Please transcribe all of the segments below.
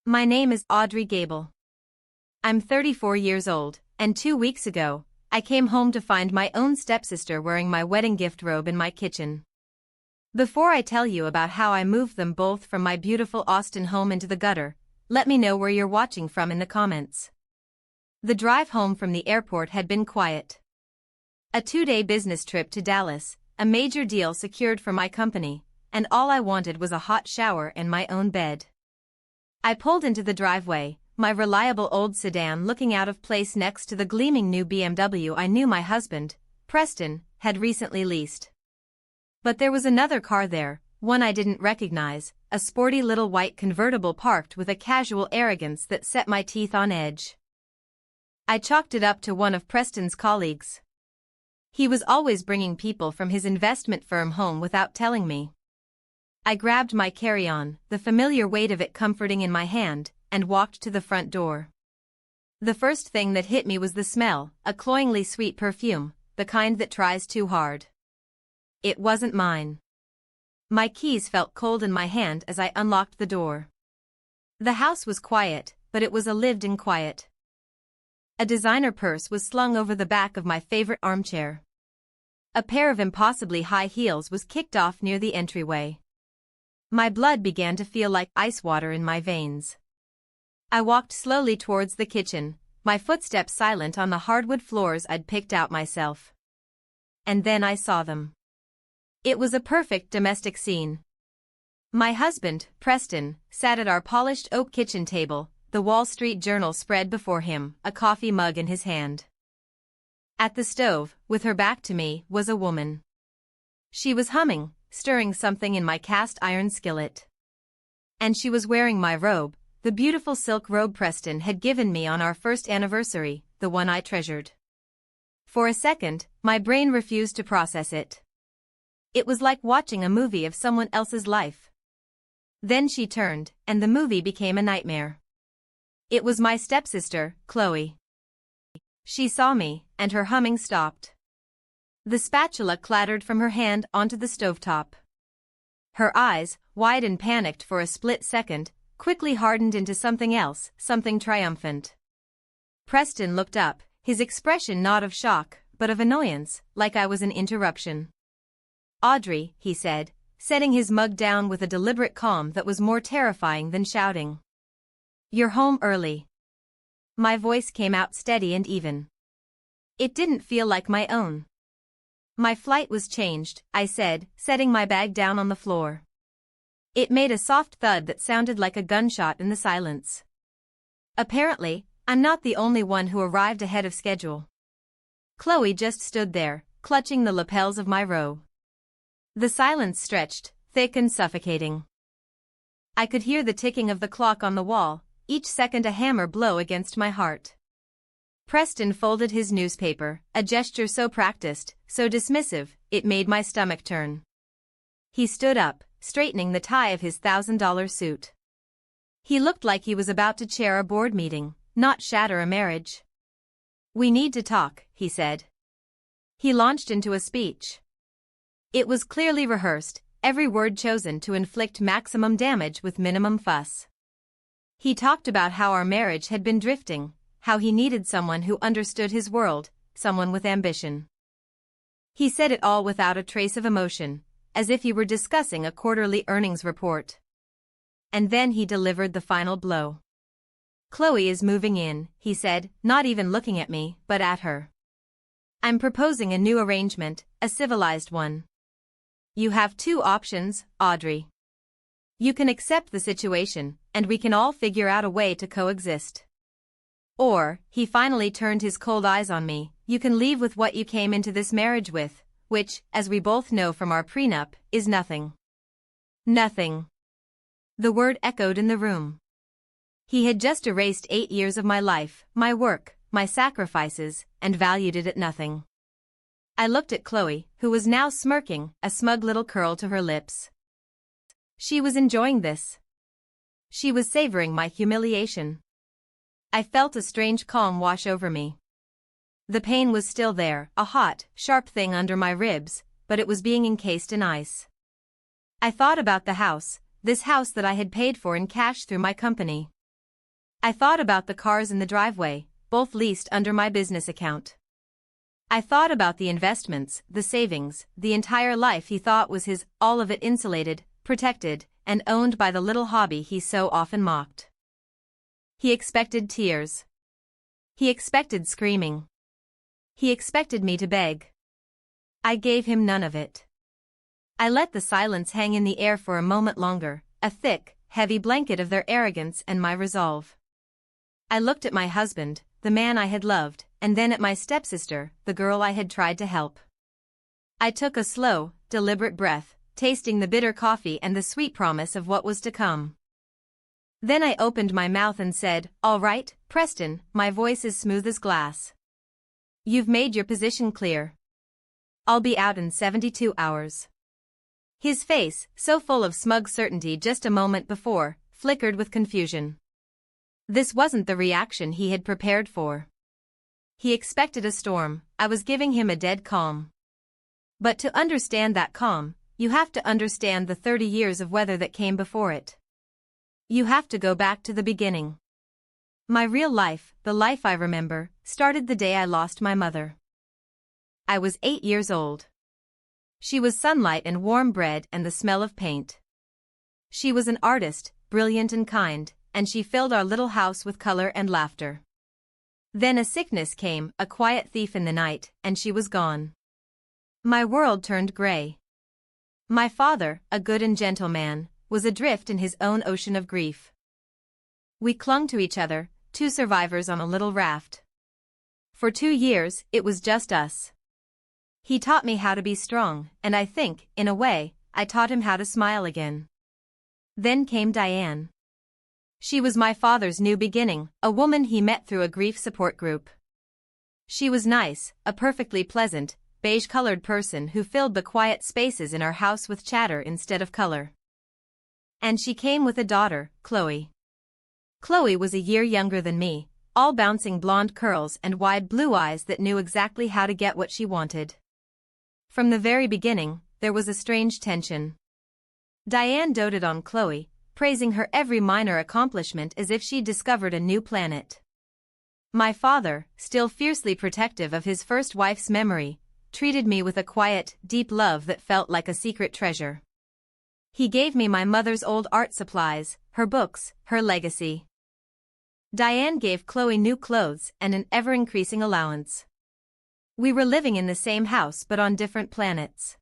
My name is Audrey Gable. I'm 34 years old, and 2 weeks ago, I came home to find my own stepsister wearing my wedding gift robe in my kitchen. Before I tell you about how I moved them both from my beautiful Austin home into the gutter, let me know where you're watching from in the comments. The drive home from the airport had been quiet. A 2-day business trip to Dallas, a major deal secured for my company, and all I wanted was a hot shower and my own bed. I pulled into the driveway, my reliable old sedan looking out of place next to the gleaming new BMW I knew my husband, Preston, had recently leased. But there was another car there, one I didn't recognize, a sporty little white convertible parked with a casual arrogance that set my teeth on edge. I chalked it up to one of Preston's colleagues. He was always bringing people from his investment firm home without telling me. I grabbed my carry-on, the familiar weight of it comforting in my hand, and walked to the front door. The first thing that hit me was the smell, a cloyingly sweet perfume, the kind that tries too hard. It wasn't mine. My keys felt cold in my hand as I unlocked the door. The house was quiet, but it was a lived-in quiet. A designer purse was slung over the back of my favorite armchair. A pair of impossibly high heels was kicked off near the entryway. My blood began to feel like ice water in my veins. I walked slowly towards the kitchen, my footsteps silent on the hardwood floors I'd picked out myself. And then I saw them. It was a perfect domestic scene. My husband, Preston, sat at our polished oak kitchen table, the Wall Street Journal spread before him, a coffee mug in his hand. At the stove, with her back to me, was a woman. She was humming, stirring something in my cast iron skillet. And she was wearing my robe, the beautiful silk robe Preston had given me on our first anniversary, the one I treasured. For a second, my brain refused to process it. It was like watching a movie of someone else's life. Then she turned, and the movie became a nightmare. It was my stepsister, Chloe. She saw me, and her humming stopped. The spatula clattered from her hand onto the stovetop. Her eyes, wide and panicked for a split second, quickly hardened into something else, something triumphant. Preston looked up, his expression not of shock, but of annoyance, like I was an interruption. "Audrey," he said, setting his mug down with a deliberate calm that was more terrifying than shouting. "You're home early." My voice came out steady and even. It didn't feel like my own. "My flight was changed," I said, setting my bag down on the floor. It made a soft thud that sounded like a gunshot in the silence. Apparently, I'm not the only one who arrived ahead of schedule. Chloe just stood there, clutching the lapels of my robe. The silence stretched, thick and suffocating. I could hear the ticking of the clock on the wall, each second a hammer blow against my heart. Preston folded his newspaper, a gesture so practiced, so dismissive, it made my stomach turn. He stood up, straightening the tie of his $1,000 suit. He looked like he was about to chair a board meeting, not shatter a marriage. "We need to talk," he said. He launched into a speech. It was clearly rehearsed, every word chosen to inflict maximum damage with minimum fuss. He talked about how our marriage had been drifting, how he needed someone who understood his world, someone with ambition. He said it all without a trace of emotion, as if he were discussing a quarterly earnings report. And then he delivered the final blow. "Chloe is moving in," he said, not even looking at me, but at her. "I'm proposing a new arrangement, a civilized one. You have two options, Audrey. You can accept the situation, and we can all figure out a way to coexist. Or," he finally turned his cold eyes on me, "you can leave with what you came into this marriage with, which, as we both know from our prenup, is nothing." Nothing. The word echoed in the room. He had just erased 8 years of my life, my work, my sacrifices, and valued it at nothing. I looked at Chloe, who was now smirking, a smug little curl to her lips. She was enjoying this. She was savoring my humiliation. I felt a strange calm wash over me. The pain was still there, a hot, sharp thing under my ribs, but it was being encased in ice. I thought about the house, this house that I had paid for in cash through my company. I thought about the cars in the driveway, both leased under my business account. I thought about the investments, the savings, the entire life he thought was his, all of it insulated, protected, and owned by the little hobby he so often mocked. He expected tears. He expected screaming. He expected me to beg. I gave him none of it. I let the silence hang in the air for a moment longer, a thick, heavy blanket of their arrogance and my resolve. I looked at my husband, the man I had loved, and then at my stepsister, the girl I had tried to help. I took a slow, deliberate breath, tasting the bitter coffee and the sweet promise of what was to come. Then I opened my mouth and said, "All right, Preston," my voice as smooth as glass. "You've made your position clear. I'll be out in 72 hours. His face, so full of smug certainty just a moment before, flickered with confusion. This wasn't the reaction he had prepared for. He expected a storm. I was giving him a dead calm. But to understand that calm, you have to understand the 30 years of weather that came before it. You have to go back to the beginning. My real life, the life I remember, started the day I lost my mother. I was 8 years old. She was sunlight and warm bread and the smell of paint. She was an artist, brilliant and kind, and she filled our little house with color and laughter. Then a sickness came, a quiet thief in the night, and she was gone. My world turned gray. My father, a good and gentle man, was adrift in his own ocean of grief. We clung to each other, two survivors on a little raft. For 2 years, it was just us. He taught me how to be strong, and I think, in a way, I taught him how to smile again. Then came Diane. She was my father's new beginning, a woman he met through a grief support group. She was nice, a perfectly pleasant, beige-colored person who filled the quiet spaces in our house with chatter instead of color. And she came with a daughter, Chloe. Chloe was a year younger than me, all bouncing blonde curls and wide blue eyes that knew exactly how to get what she wanted. From the very beginning, there was a strange tension. Diane doted on Chloe, praising her every minor accomplishment as if she'd discovered a new planet. My father, still fiercely protective of his first wife's memory, treated me with a quiet, deep love that felt like a secret treasure. He gave me my mother's old art supplies, her books, her legacy. Diane gave Chloe new clothes and an ever-increasing allowance. We were living in the same house but on different planets.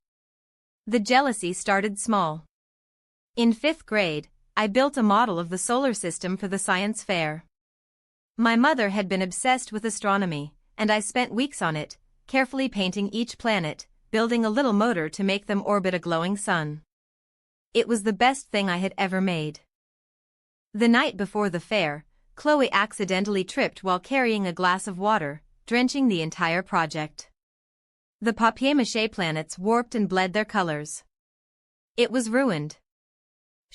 The jealousy started small. In 5th grade, I built a model of the solar system for the science fair. My mother had been obsessed with astronomy, and I spent weeks on it, carefully painting each planet, building a little motor to make them orbit a glowing sun. It was the best thing I had ever made. The night before the fair, Chloe accidentally tripped while carrying a glass of water, drenching the entire project. The papier-mâché planets warped and bled their colors. It was ruined.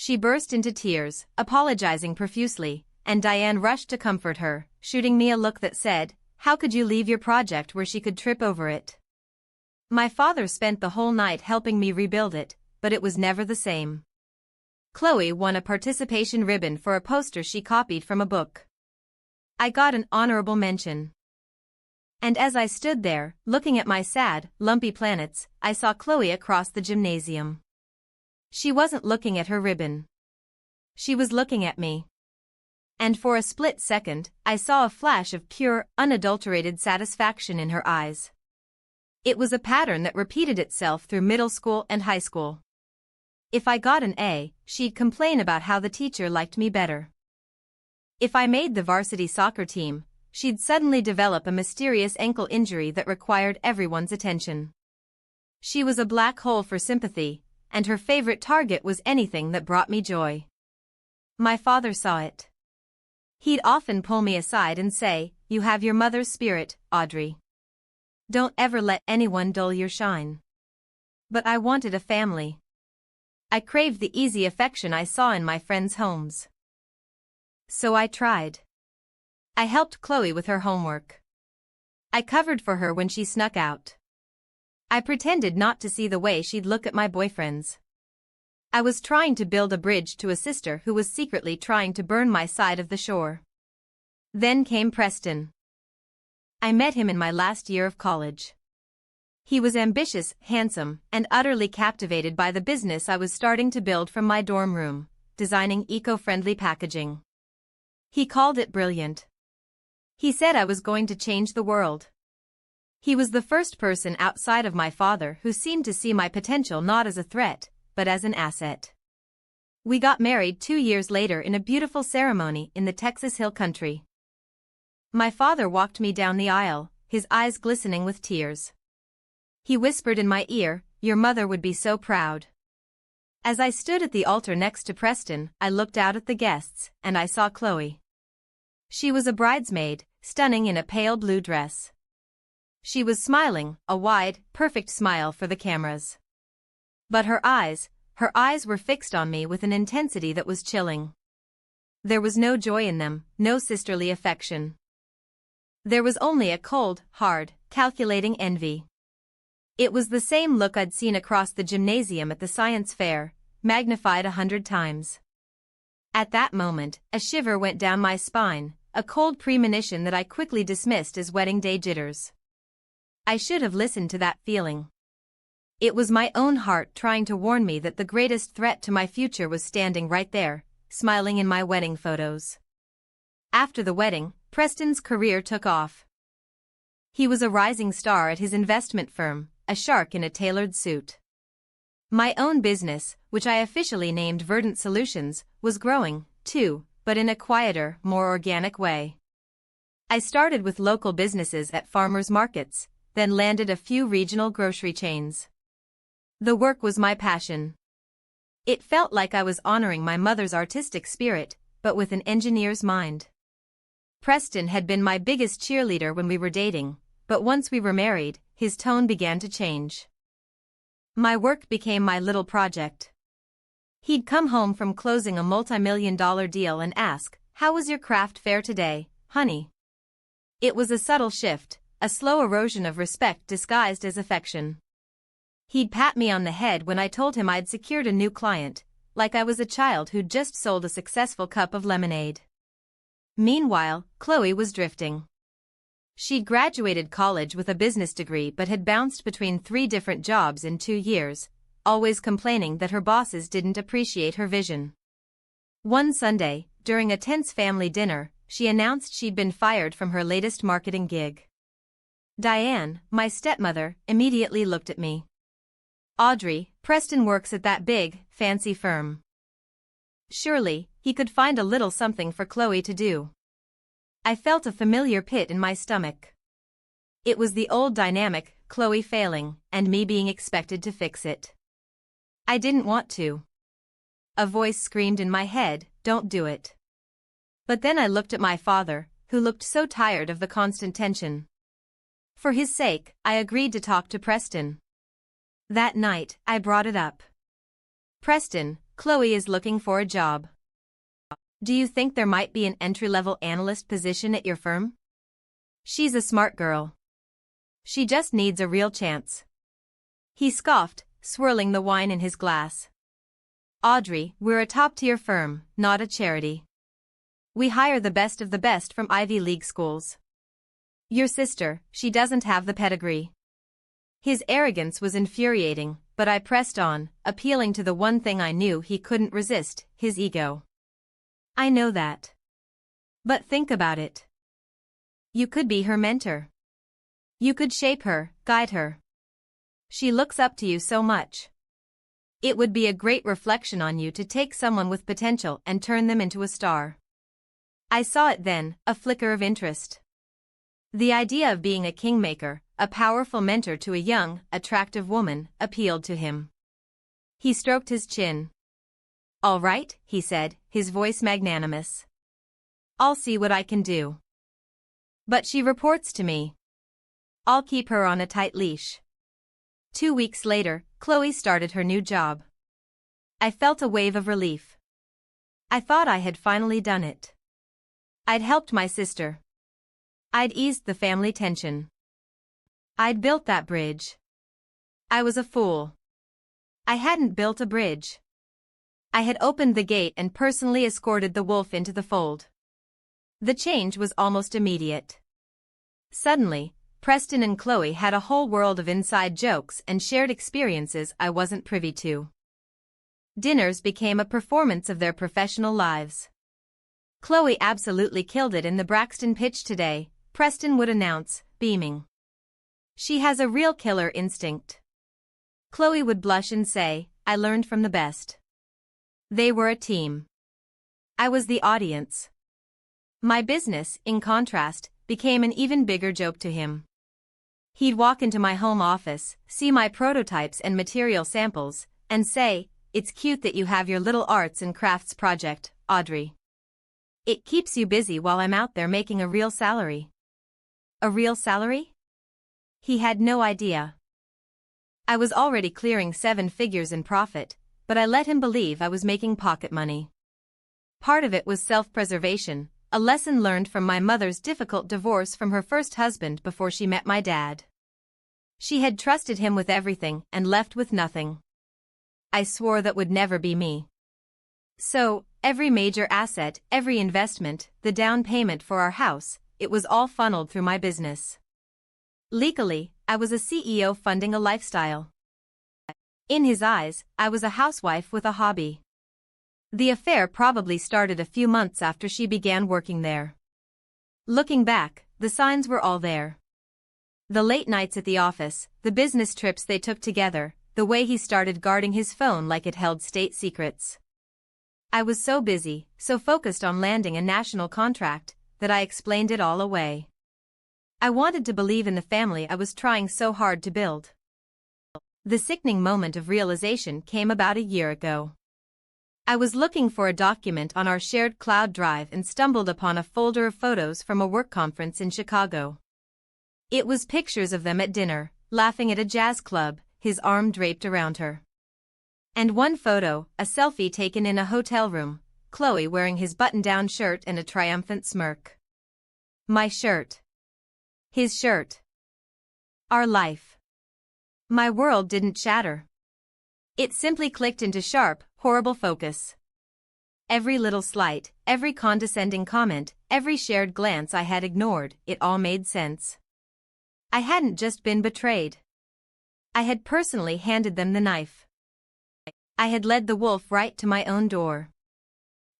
She burst into tears, apologizing profusely, and Diane rushed to comfort her, shooting me a look that said, "How could you leave your project where she could trip over it?" My father spent the whole night helping me rebuild it, but it was never the same. Chloe won a participation ribbon for a poster she copied from a book. I got an honorable mention. And as I stood there, looking at my sad, lumpy planets, I saw Chloe across the gymnasium. She wasn't looking at her ribbon. She was looking at me. And for a split second, I saw a flash of pure, unadulterated satisfaction in her eyes. It was a pattern that repeated itself through middle school and high school. If I got an A, she'd complain about how the teacher liked me better. If I made the varsity soccer team, she'd suddenly develop a mysterious ankle injury that required everyone's attention. She was a black hole for sympathy, and her favorite target was anything that brought me joy. My father saw it. He'd often pull me aside and say, "You have your mother's spirit, Audrey. Don't ever let anyone dull your shine." But I wanted a family. I craved the easy affection I saw in my friends' homes. So I tried. I helped Chloe with her homework. I covered for her when she snuck out. I pretended not to see the way she'd look at my boyfriends. I was trying to build a bridge to a sister who was secretly trying to burn my side of the shore. Then came Preston. I met him in my last year of college. He was ambitious, handsome, and utterly captivated by the business I was starting to build from my dorm room, designing eco-friendly packaging. He called it brilliant. He said I was going to change the world. He was the first person outside of my father who seemed to see my potential not as a threat, but as an asset. We got married 2 years later in a beautiful ceremony in the Texas Hill Country. My father walked me down the aisle, his eyes glistening with tears. He whispered in my ear, "Your mother would be so proud." As I stood at the altar next to Preston, I looked out at the guests, and I saw Chloe. She was a bridesmaid, stunning in a pale blue dress. She was smiling, a wide, perfect smile for the cameras. But her eyes were fixed on me with an intensity that was chilling. There was no joy in them, no sisterly affection. There was only a cold, hard, calculating envy. It was the same look I'd seen across the gymnasium at the science fair, magnified 100 times. At that moment, a shiver went down my spine, a cold premonition that I quickly dismissed as wedding day jitters. I should have listened to that feeling. It was my own heart trying to warn me that the greatest threat to my future was standing right there, smiling in my wedding photos. After the wedding, Preston's career took off. He was a rising star at his investment firm, a shark in a tailored suit. My own business, which I officially named Verdant Solutions, was growing, too, but in a quieter, more organic way. I started with local businesses at farmers' markets, then landed a few regional grocery chains. The work was my passion. It felt like I was honoring my mother's artistic spirit, but with an engineer's mind. Preston had been my biggest cheerleader when we were dating, but once we were married, his tone began to change. My work became my little project. He'd come home from closing a multi-million-dollar deal and ask, "How was your craft fair today, honey?" It was a subtle shift, a slow erosion of respect disguised as affection. He'd pat me on the head when I told him I'd secured a new client, like I was a child who'd just sold a successful cup of lemonade. Meanwhile, Chloe was drifting. She'd graduated college with a business degree but had bounced between 3 different jobs in 2 years, always complaining that her bosses didn't appreciate her vision. One Sunday, during a tense family dinner, she announced she'd been fired from her latest marketing gig. Diane, my stepmother, immediately looked at me. "Audrey, Preston works at that big, fancy firm. Surely, he could find a little something for Chloe to do." I felt a familiar pit in my stomach. It was the old dynamic, Chloe failing, and me being expected to fix it. I didn't want to. A voice screamed in my head, "Don't do it." But then I looked at my father, who looked so tired of the constant tension. For his sake, I agreed to talk to Preston. That night, I brought it up. "Preston, Chloe is looking for a job. Do you think there might be an entry-level analyst position at your firm? She's a smart girl. She just needs a real chance." He scoffed, swirling the wine in his glass. "Audrey, we're a top-tier firm, not a charity. We hire the best of the best from Ivy League schools. Your sister, she doesn't have the pedigree." His arrogance was infuriating, but I pressed on, appealing to the one thing I knew he couldn't resist, his ego. "I know that. But think about it. You could be her mentor. You could shape her, guide her. She looks up to you so much. It would be a great reflection on you to take someone with potential and turn them into a star." I saw it then, a flicker of interest. The idea of being a kingmaker, a powerful mentor to a young, attractive woman, appealed to him. He stroked his chin. "All right," he said, his voice magnanimous. "I'll see what I can do. But she reports to me. I'll keep her on a tight leash." 2 weeks later, Chloe started her new job. I felt a wave of relief. I thought I had finally done it. I'd helped my sister. I'd eased the family tension. I'd built that bridge. I was a fool. I hadn't built a bridge. I had opened the gate and personally escorted the wolf into the fold. The change was almost immediate. Suddenly, Preston and Chloe had a whole world of inside jokes and shared experiences I wasn't privy to. Dinners became a performance of their professional lives. "Chloe absolutely killed it in the Braxton pitch today," Preston would announce, beaming. "She has a real killer instinct." Chloe would blush and say, "I learned from the best." They were a team. I was the audience. My business, in contrast, became an even bigger joke to him. He'd walk into my home office, see my prototypes and material samples, and say, "It's cute that you have your little arts and crafts project, Audrey. It keeps you busy while I'm out there making a real salary." A real salary? He had no idea. I was already clearing 7 figures in profit, but I let him believe I was making pocket money. Part of it was self-preservation, a lesson learned from my mother's difficult divorce from her first husband before she met my dad. She had trusted him with everything and left with nothing. I swore that would never be me. So, every major asset, every investment, the down payment for our house, it was all funneled through my business. Legally, I was a CEO funding a lifestyle. In his eyes, I was a housewife with a hobby. The affair probably started a few months after she began working there. Looking back, the signs were all there. The late nights at the office, the business trips they took together, the way he started guarding his phone like it held state secrets. I was so busy, so focused on landing a national contract, that I explained it all away. I wanted to believe in the family I was trying so hard to build. The sickening moment of realization came about a year ago. I was looking for a document on our shared cloud drive and stumbled upon a folder of photos from a work conference in Chicago. It was pictures of them at dinner, laughing at a jazz club, his arm draped around her. And one photo, a selfie taken in a hotel room, Chloe wearing his button-down shirt and a triumphant smirk. My shirt. His shirt. Our life. My world didn't shatter. It simply clicked into sharp, horrible focus. Every little slight, every condescending comment, every shared glance I had ignored, it all made sense. I hadn't just been betrayed. I had personally handed them the knife. I had led the wolf right to my own door.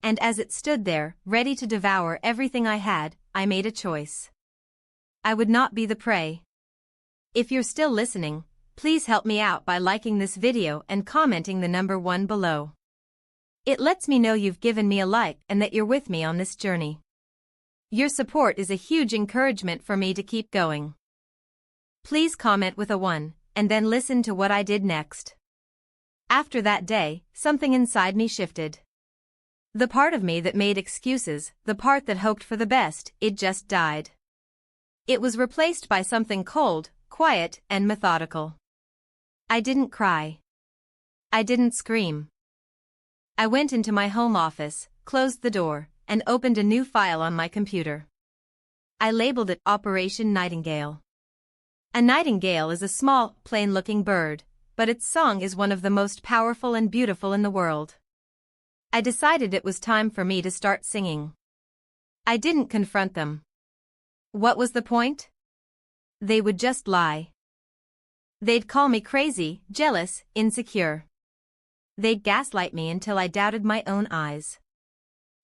And as it stood there, ready to devour everything I had, I made a choice. I would not be the prey. If you're still listening, please help me out by liking this video and commenting the number 1 below. It lets me know you've given me a like and that you're with me on this journey. Your support is a huge encouragement for me to keep going. Please comment with a 1, and then listen to what I did next. After that day, something inside me shifted. The part of me that made excuses, the part that hoped for the best, it just died. It was replaced by something cold, quiet, and methodical. I didn't cry. I didn't scream. I went into my home office, closed the door, and opened a new file on my computer. I labeled it Operation Nightingale. A nightingale is a small, plain-looking bird, but its song is one of the most powerful and beautiful in the world. I decided it was time for me to start singing. I didn't confront them. What was the point? They would just lie. They'd call me crazy, jealous, insecure. They'd gaslight me until I doubted my own eyes.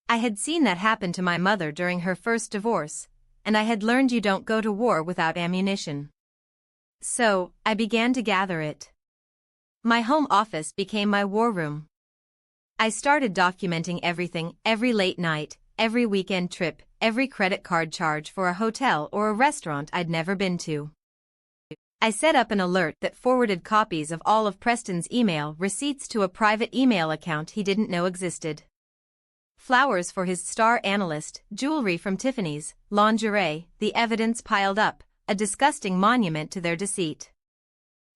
I had seen that happen to my mother during her first divorce, and I had learned you don't go to war without ammunition. So, I began to gather it. My home office became my war room. I started documenting everything, every late night, every weekend trip, every credit card charge for a hotel or a restaurant I'd never been to. I set up an alert that forwarded copies of all of Preston's email receipts to a private email account he didn't know existed. Flowers for his star analyst, jewelry from Tiffany's, lingerie, the evidence piled up, a disgusting monument to their deceit.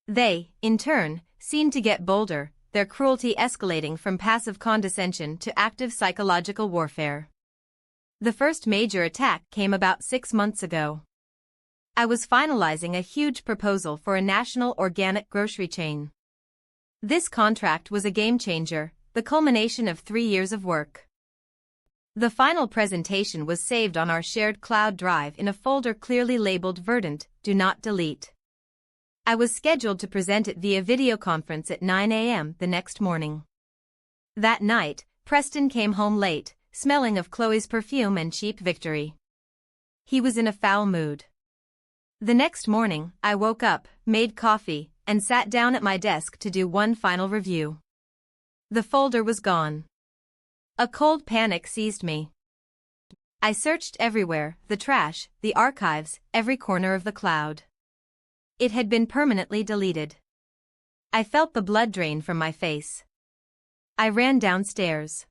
They, in turn, seemed to get bolder, their cruelty escalating from passive condescension to active psychological warfare. The first major attack came about 6 months ago. I was finalizing a huge proposal for a national organic grocery chain. This contract was a game changer, the culmination of 3 years of work. The final presentation was saved on our shared cloud drive in a folder clearly labeled Verdant, Do Not Delete. I was scheduled to present it via video conference at 9 a.m. the next morning. That night, Preston came home late, smelling of Chloe's perfume and cheap Victory. He was in a foul mood. The next morning, I woke up, made coffee, and sat down at my desk to do one final review. The folder was gone. A cold panic seized me. I searched everywhere, the trash, the archives, every corner of the cloud. It had been permanently deleted. I felt the blood drain from my face. I ran downstairs.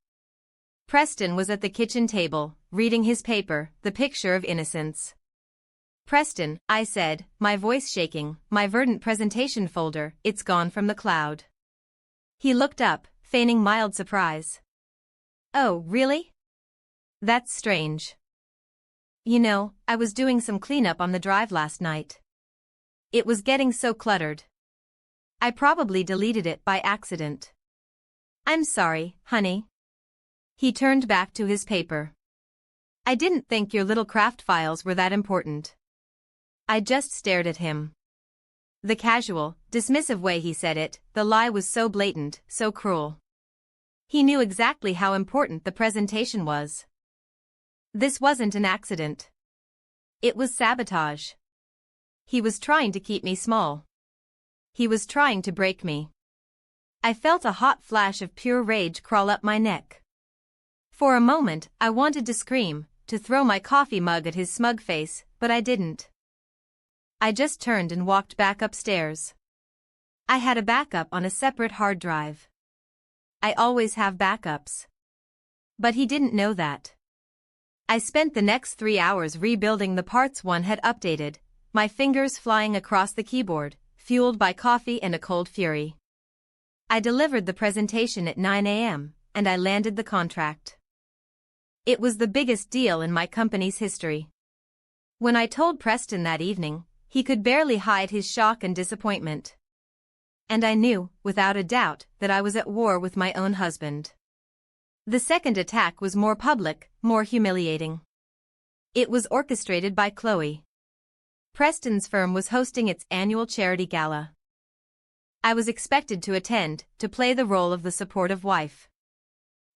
Preston was at the kitchen table, reading his paper, The Picture of Innocence. "Preston," I said, my voice shaking, "my Verdant presentation folder, it's gone from the cloud." He looked up, feigning mild surprise. "Oh, really? That's strange. You know, I was doing some cleanup on the drive last night. It was getting so cluttered. I probably deleted it by accident. I'm sorry, honey." He turned back to his paper. "I didn't think your little craft files were that important." I just stared at him. The casual, dismissive way he said it, the lie was so blatant, so cruel. He knew exactly how important the presentation was. This wasn't an accident. It was sabotage. He was trying to keep me small. He was trying to break me. I felt a hot flash of pure rage crawl up my neck. For a moment, I wanted to scream, to throw my coffee mug at his smug face, but I didn't. I just turned and walked back upstairs. I had a backup on a separate hard drive. I always have backups. But he didn't know that. I spent the next 3 hours rebuilding the parts one had updated, my fingers flying across the keyboard, fueled by coffee and a cold fury. I delivered the presentation at 9 a.m., and I landed the contract. It was the biggest deal in my company's history. When I told Preston that evening, he could barely hide his shock and disappointment. And I knew, without a doubt, that I was at war with my own husband. The second attack was more public, more humiliating. It was orchestrated by Chloe. Preston's firm was hosting its annual charity gala. I was expected to attend, to play the role of the supportive wife.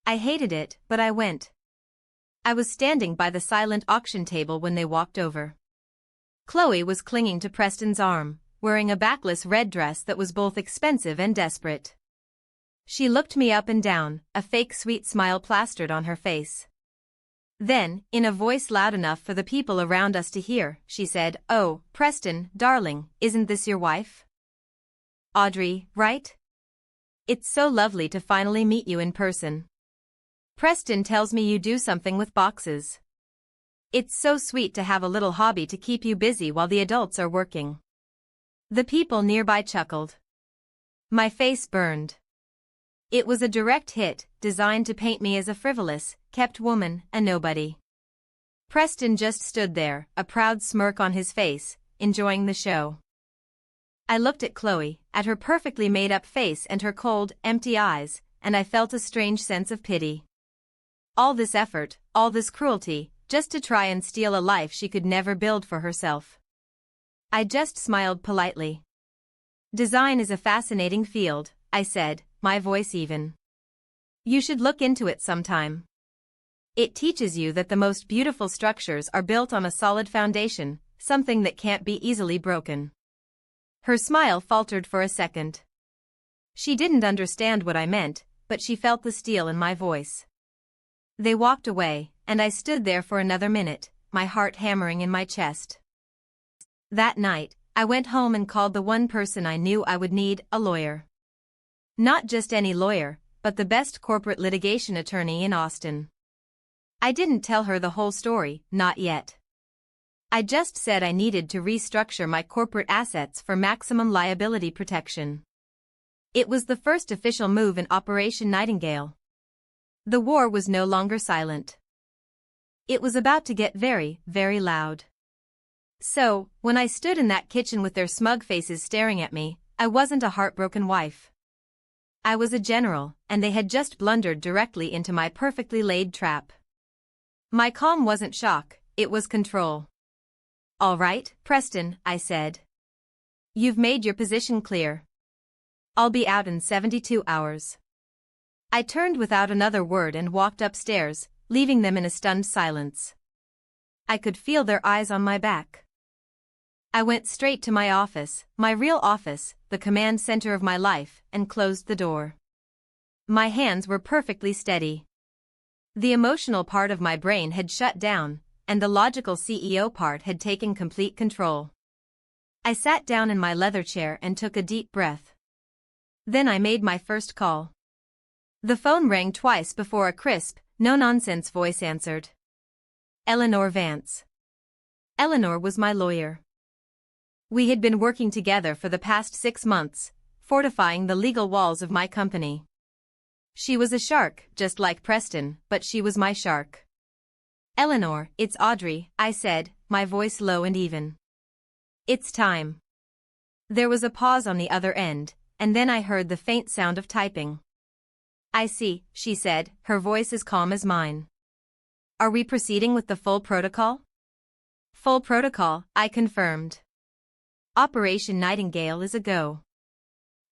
I hated it, but I went. I was standing by the silent auction table when they walked over. Chloe was clinging to Preston's arm, wearing a backless red dress that was both expensive and desperate. She looked me up and down, a fake sweet smile plastered on her face. Then, in a voice loud enough for the people around us to hear, she said, "Oh, Preston, darling, isn't this your wife? Audrey, right? It's so lovely to finally meet you in person. Preston tells me you do something with boxes. It's so sweet to have a little hobby to keep you busy while the adults are working." The people nearby chuckled. My face burned. It was a direct hit, designed to paint me as a frivolous, kept woman, a nobody. Preston just stood there, a proud smirk on his face, enjoying the show. I looked at Chloe, at her perfectly made-up face and her cold, empty eyes, and I felt a strange sense of pity. All this effort, all this cruelty, just to try and steal a life she could never build for herself. I just smiled politely. "Design is a fascinating field," I said, my voice even. "You should look into it sometime. It teaches you that the most beautiful structures are built on a solid foundation, something that can't be easily broken." Her smile faltered for a second. She didn't understand what I meant, but she felt the steel in my voice. They walked away, and I stood there for another minute, my heart hammering in my chest. That night, I went home and called the one person I knew I would need, a lawyer. Not just any lawyer, but the best corporate litigation attorney in Austin. I didn't tell her the whole story, not yet. I just said I needed to restructure my corporate assets for maximum liability protection. It was the first official move in Operation Nightingale. The war was no longer silent. It was about to get very, very loud. So, when I stood in that kitchen with their smug faces staring at me, I wasn't a heartbroken wife. I was a general, and they had just blundered directly into my perfectly laid trap. My calm wasn't shock, it was control. All right, Preston, I said. You've made your position clear. I'll be out in 72 hours. I turned without another word and walked upstairs, leaving them in a stunned silence. I could feel their eyes on my back. I went straight to my office, my real office, the command center of my life, and closed the door. My hands were perfectly steady. The emotional part of my brain had shut down, and the logical CEO part had taken complete control. I sat down in my leather chair and took a deep breath. Then I made my first call. The phone rang twice before a crisp, no-nonsense voice answered. Eleanor Vance. Eleanor was my lawyer. We had been working together for the past 6 months, fortifying the legal walls of my company. She was a shark, just like Preston, but she was my shark. Eleanor, it's Audrey, I said, my voice low and even. It's time. There was a pause on the other end, and then I heard the faint sound of typing. I see, she said, her voice as calm as mine. Are we proceeding with the full protocol? Full protocol, I confirmed. Operation Nightingale is a go.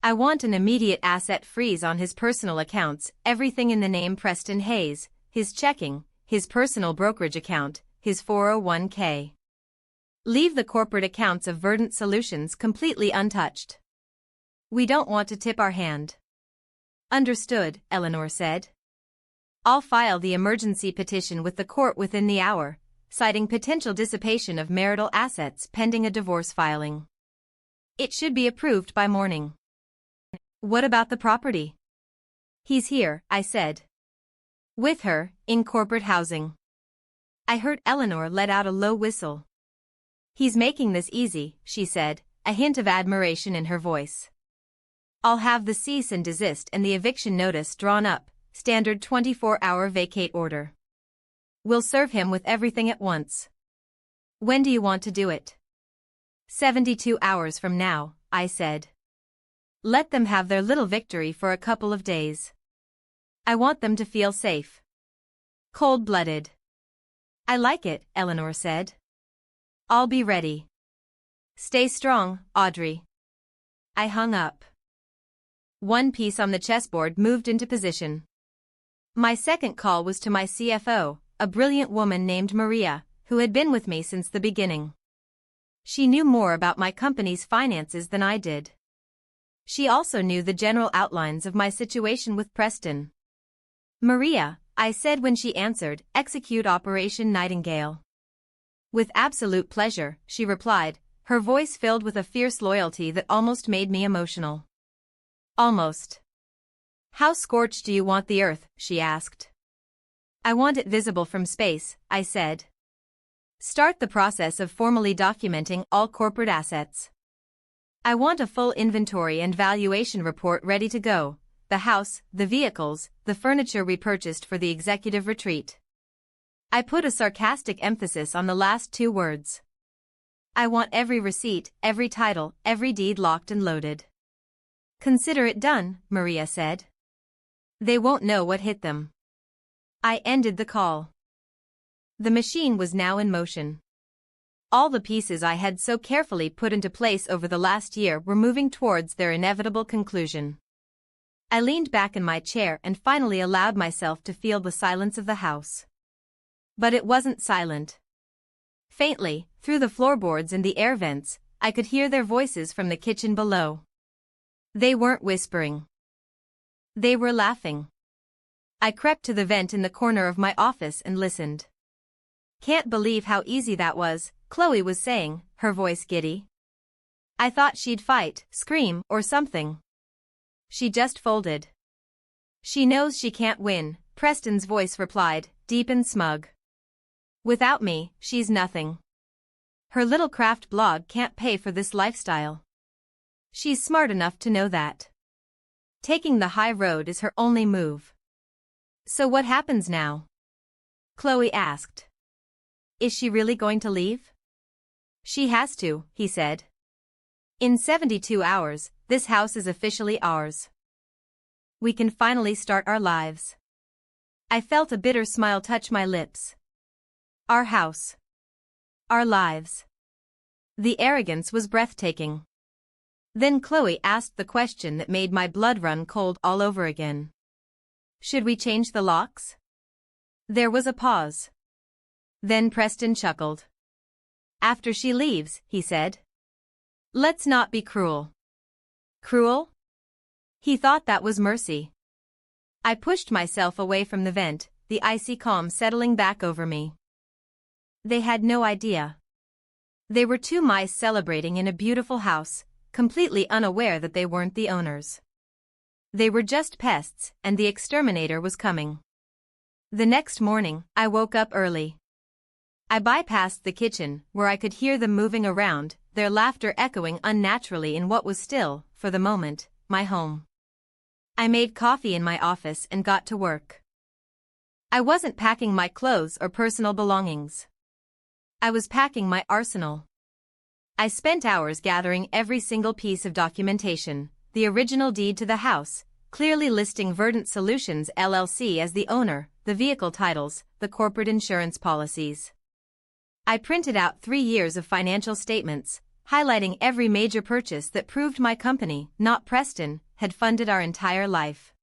I want an immediate asset freeze on his personal accounts, everything in the name Preston Hayes, his checking, his personal brokerage account, his 401k. Leave the corporate accounts of Verdant Solutions completely untouched. We don't want to tip our hand. Understood, Eleanor said. I'll file the emergency petition with the court within the hour, citing potential dissipation of marital assets pending a divorce filing. It should be approved by morning. What about the property? He's here, I said. With her, in corporate housing. I heard Eleanor let out a low whistle. He's making this easy, she said, a hint of admiration in her voice. I'll have the cease and desist and the eviction notice drawn up, standard 24-hour vacate order. We'll serve him with everything at once. When do you want to do it? 72 hours from now, I said. Let them have their little victory for a couple of days. I want them to feel safe. Cold-blooded. I like it, Eleanor said. I'll be ready. Stay strong, Audrey. I hung up. One piece on the chessboard moved into position. My second call was to my CFO, a brilliant woman named Maria, who had been with me since the beginning. She knew more about my company's finances than I did. She also knew the general outlines of my situation with Preston. Maria, I said when she answered, execute Operation Nightingale. With absolute pleasure, she replied, her voice filled with a fierce loyalty that almost made me emotional. Almost. How scorched do you want the earth? She asked. I want it visible from space, I said. Start the process of formally documenting all corporate assets. I want a full inventory and valuation report ready to go, the house, the vehicles, the furniture we purchased for the executive retreat. I put a sarcastic emphasis on the last 2 words. I want every receipt, every title, every deed locked and loaded. Consider it done, Maria said. They won't know what hit them. I ended the call. The machine was now in motion. All the pieces I had so carefully put into place over the last year were moving towards their inevitable conclusion. I leaned back in my chair and finally allowed myself to feel the silence of the house. But it wasn't silent. Faintly, through the floorboards and the air vents, I could hear their voices from the kitchen below. They weren't whispering. They were laughing. I crept to the vent in the corner of my office and listened. Can't believe how easy that was, Chloe was saying, her voice giddy. I thought she'd fight, scream, or something. She just folded. She knows she can't win, Preston's voice replied, deep and smug. Without me, she's nothing. Her little craft blog can't pay for this lifestyle. She's smart enough to know that. Taking the high road is her only move. So what happens now? Chloe asked. Is she really going to leave? She has to, he said. In 72 hours, this house is officially ours. We can finally start our lives. I felt a bitter smile touch my lips. Our house. Our lives. The arrogance was breathtaking. Then Chloe asked the question that made my blood run cold all over again. Should we change the locks? There was a pause. Then Preston chuckled. After she leaves, he said. Let's not be cruel. Cruel? He thought that was mercy. I pushed myself away from the vent, the icy calm settling back over me. They had no idea. They were two mice celebrating in a beautiful house, completely unaware that they weren't the owners. They were just pests, and the exterminator was coming. The next morning, I woke up early. I bypassed the kitchen, where I could hear them moving around, their laughter echoing unnaturally in what was still, for the moment, my home. I made coffee in my office and got to work. I wasn't packing my clothes or personal belongings. I was packing my arsenal. I spent hours gathering every single piece of documentation, the original deed to the house, clearly listing Verdant Solutions LLC as the owner, the vehicle titles, the corporate insurance policies. I printed out 3 years of financial statements, highlighting every major purchase that proved my company, not Preston, had funded our entire life.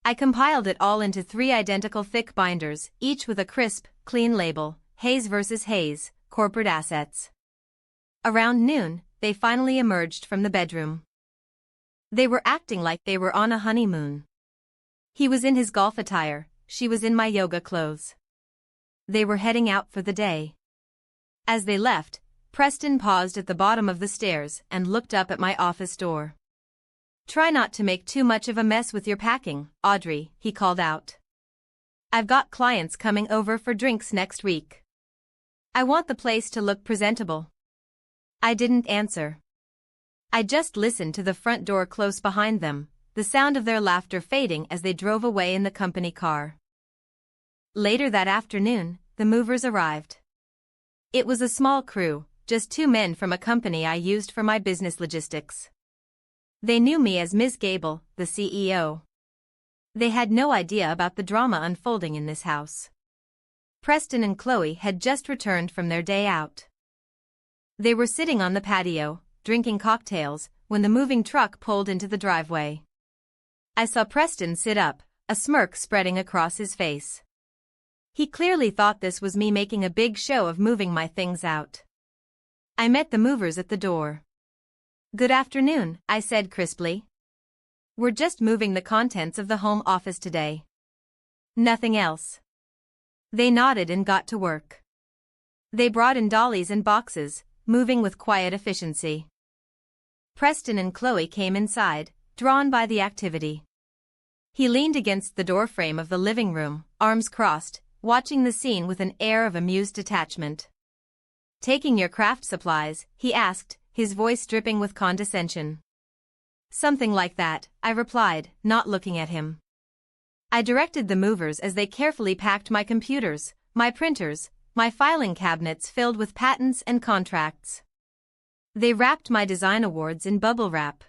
I compiled it all into 3 identical thick binders, each with a crisp, clean label, Hayes vs. Hayes, Corporate Assets. Around noon, they finally emerged from the bedroom. They were acting like they were on a honeymoon. He was in his golf attire, she was in my yoga clothes. They were heading out for the day. As they left, Preston paused at the bottom of the stairs and looked up at my office door. Try not to make too much of a mess with your packing, Audrey, he called out. I've got clients coming over for drinks next week. I want the place to look presentable. I didn't answer. I just listened to the front door close behind them, the sound of their laughter fading as they drove away in the company car. Later that afternoon, the movers arrived. It was a small crew, just 2 men from a company I used for my business logistics. They knew me as Ms. Gable, the CEO. They had no idea about the drama unfolding in this house. Preston and Chloe had just returned from their day out. They were sitting on the patio, drinking cocktails, when the moving truck pulled into the driveway. I saw Preston sit up, a smirk spreading across his face. He clearly thought this was me making a big show of moving my things out. I met the movers at the door. Good afternoon, I said crisply. We're just moving the contents of the home office today. Nothing else. They nodded and got to work. They brought in dollies and boxes, moving with quiet efficiency. Preston and Chloe came inside, drawn by the activity. He leaned against the doorframe of the living room, arms crossed, watching the scene with an air of amused detachment. Taking your craft supplies, he asked, his voice dripping with condescension. Something like that, I replied, not looking at him. I directed the movers as they carefully packed my computers, my printers, my filing cabinets filled with patents and contracts. They wrapped my design awards in bubble wrap.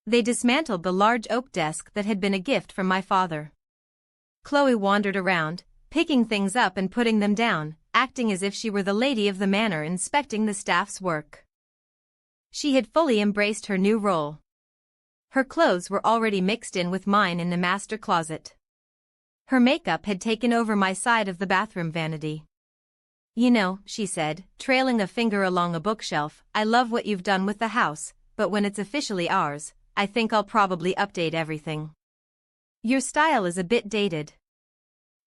They dismantled the large oak desk that had been a gift from my father. Chloe wandered around, picking things up and putting them down, acting as if she were the lady of the manor inspecting the staff's work. She had fully embraced her new role. Her clothes were already mixed in with mine in the master closet. Her makeup had taken over my side of the bathroom vanity. You know, she said, trailing a finger along a bookshelf, I love what you've done with the house, but when it's officially ours, I think I'll probably update everything. Your style is a bit dated.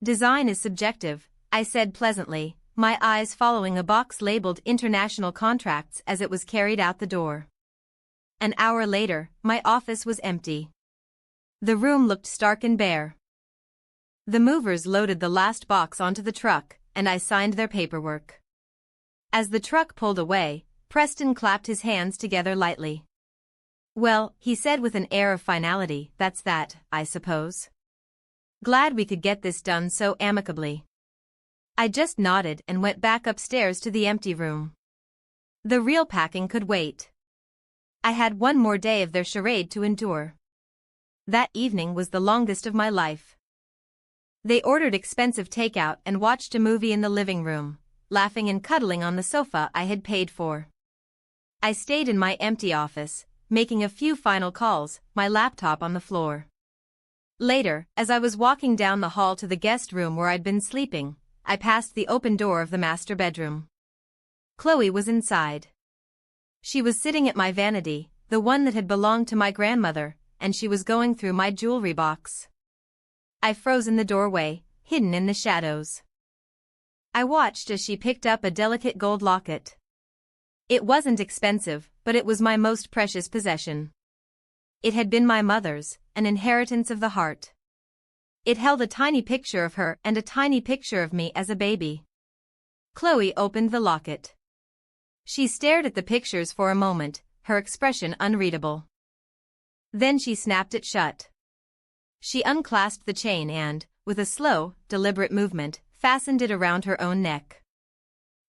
Design is subjective, I said pleasantly, my eyes following a box labeled International Contracts as it was carried out the door. An hour later, my office was empty. The room looked stark and bare. The movers loaded the last box onto the truck, and I signed their paperwork. As the truck pulled away, Preston clapped his hands together lightly. Well, he said with an air of finality, that's that, I suppose. Glad we could get this done so amicably. I just nodded and went back upstairs to the empty room. The real packing could wait. I had one more day of their charade to endure. That evening was the longest of my life. They ordered expensive takeout and watched a movie in the living room, laughing and cuddling on the sofa I had paid for. I stayed in my empty office, making a few final calls, my laptop on the floor. Later, as I was walking down the hall to the guest room where I'd been sleeping, I passed the open door of the master bedroom. Chloe was inside. She was sitting at my vanity, the one that had belonged to my grandmother, and she was going through my jewelry box. I froze in the doorway, hidden in the shadows. I watched as she picked up a delicate gold locket. It wasn't expensive, but it was my most precious possession. It had been my mother's, an inheritance of the heart. It held a tiny picture of her and a tiny picture of me as a baby. Chloe opened the locket. She stared at the pictures for a moment, her expression unreadable. Then she snapped it shut. She unclasped the chain and, with a slow, deliberate movement, fastened it around her own neck.